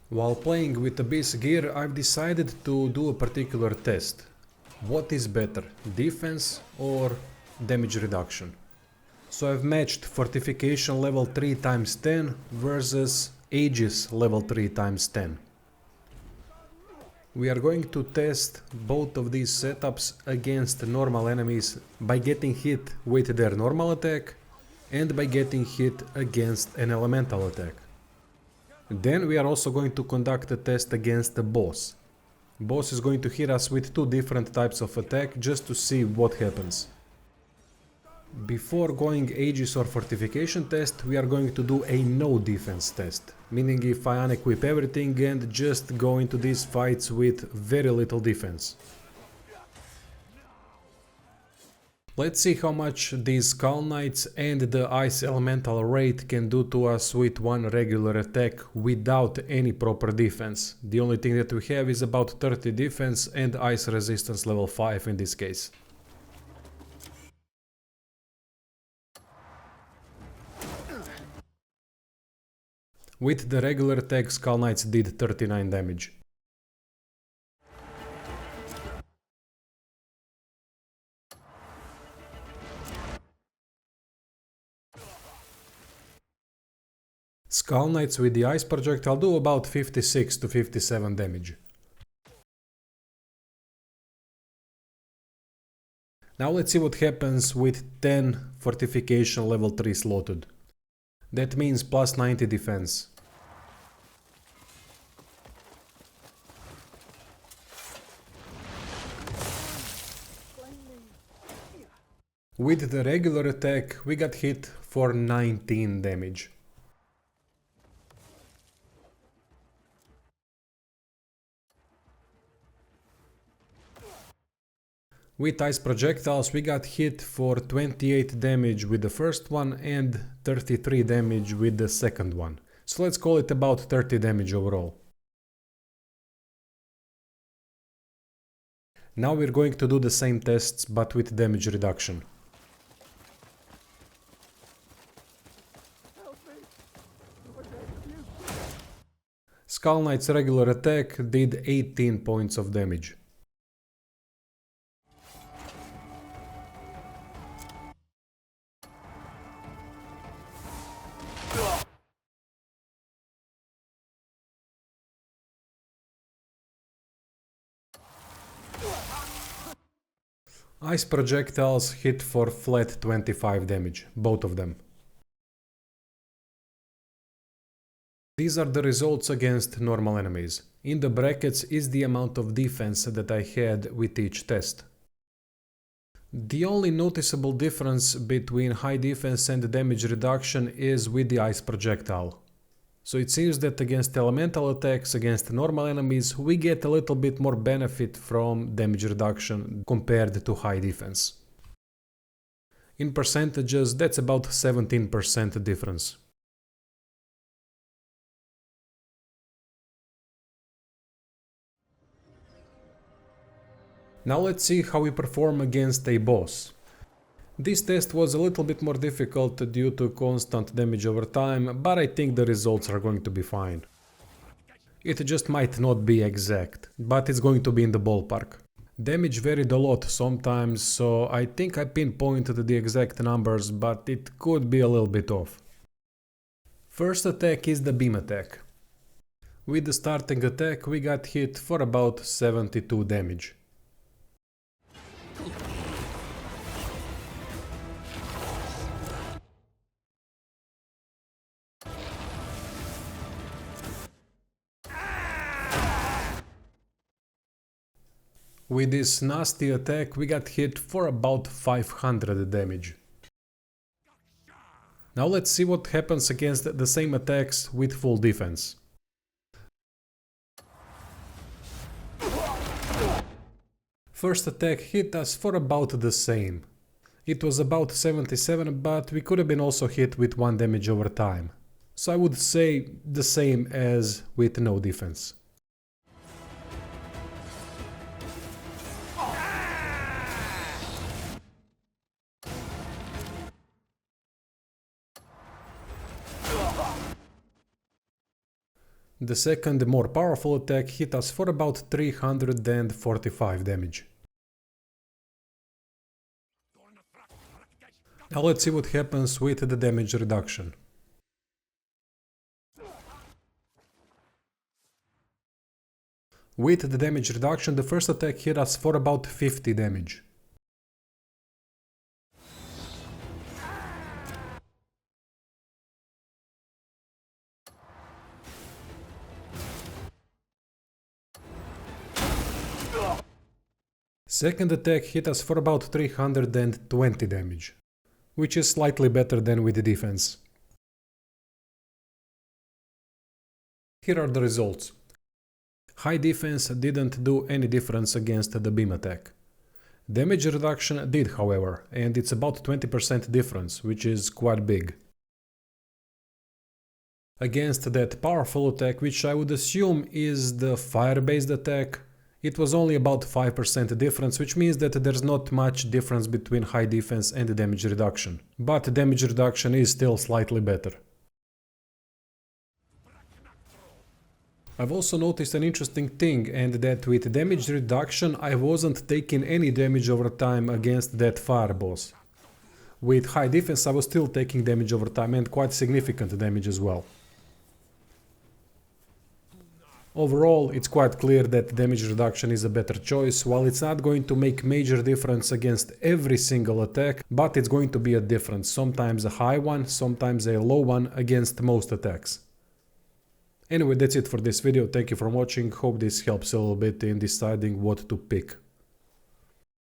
While playing with Abyss gear, I've decided to do a particular test. What is better, defense or damage reduction? So I've matched Fortification level 3 times 10 versus Aegis level 3 times 10. We are going to test both of these setups against normal enemies by getting hit with their normal attack and by getting hit against an elemental attack. Then we are also going to conduct a test against the boss. Boss is going to hit us with two different types of attack just to see what happens. Before going Aegis or Fortification test, we are going to do a no defense test, meaning if I unequip everything and just go into these fights with very little defense. Let's see how much these Skull Knights and the Ice Elemental Wraith can do to us with one regular attack without any proper defense. The only thing that we have is about 30 defense and Ice Resistance level 5 in this case. With the regular attack, Skull Knights did 39 damage. Skull Knights with the Ice Projectile do about 56 to 57 damage. Now let's see what happens with 10 Fortification level 3 slotted. That means plus 90 defense. With the regular attack, we got hit for 19 damage. With Ice Projectiles, we got hit for 28 damage with the first one and 33 damage with the second one. So let's call it about 30 damage overall. Now we're going to do the same tests but with damage reduction. Skull Knight's regular attack did 18 points of damage. Ice Projectiles hit for flat 25 damage, both of them. These are the results against normal enemies. In the brackets is the amount of defense that I had with each test. The only noticeable difference between high defense and damage reduction is with the Ice Projectile. So it seems that against elemental attacks, against normal enemies, we get a little bit more benefit from damage reduction compared to high defense. In percentages, that's about 17% difference. Now let's see how we perform against a boss. This test was a little bit more difficult due to constant damage over time, but I think the results are going to be fine. It just might not be exact, but it's going to be in the ballpark. Damage varied a lot sometimes, so I think I pinpointed the exact numbers, but it could be a little bit off. First attack is the beam attack. With the starting attack we got hit for about 72 damage. With this nasty attack we got hit for about 500 damage. Now let's see what happens against the same attacks with full defense. First attack hit us for about the same. It was about 77, but we could have been also hit with 1 damage over time. So I would say the same as with no defense. The second, more powerful attack hit us for about 345 damage. Now let's see what happens with the damage reduction. With the damage reduction, the first attack hit us for about 50 damage. Second attack hit us for about 320 damage, which is slightly better than with the defense. Here are the results. High defense didn't do any difference against the beam attack. Damage reduction did, however, and it's about 20% difference, which is quite big. Against that powerful attack, which I would assume is the fire-based attack, it was only about 5% difference, which means that there's not much difference between high defense and damage reduction. But damage reduction is still slightly better. I've also noticed an interesting thing, and that with damage reduction I wasn't taking any damage over time against that fire boss. With high defense I was still taking damage over time, and quite significant damage as well. Overall, it's quite clear that damage reduction is a better choice. While it's not going to make major difference against every single attack, but it's going to be a difference, sometimes a high one, sometimes a low one against most attacks. Anyway, that's it for this video. Thank you for watching. Hope this helps a little bit in deciding what to pick.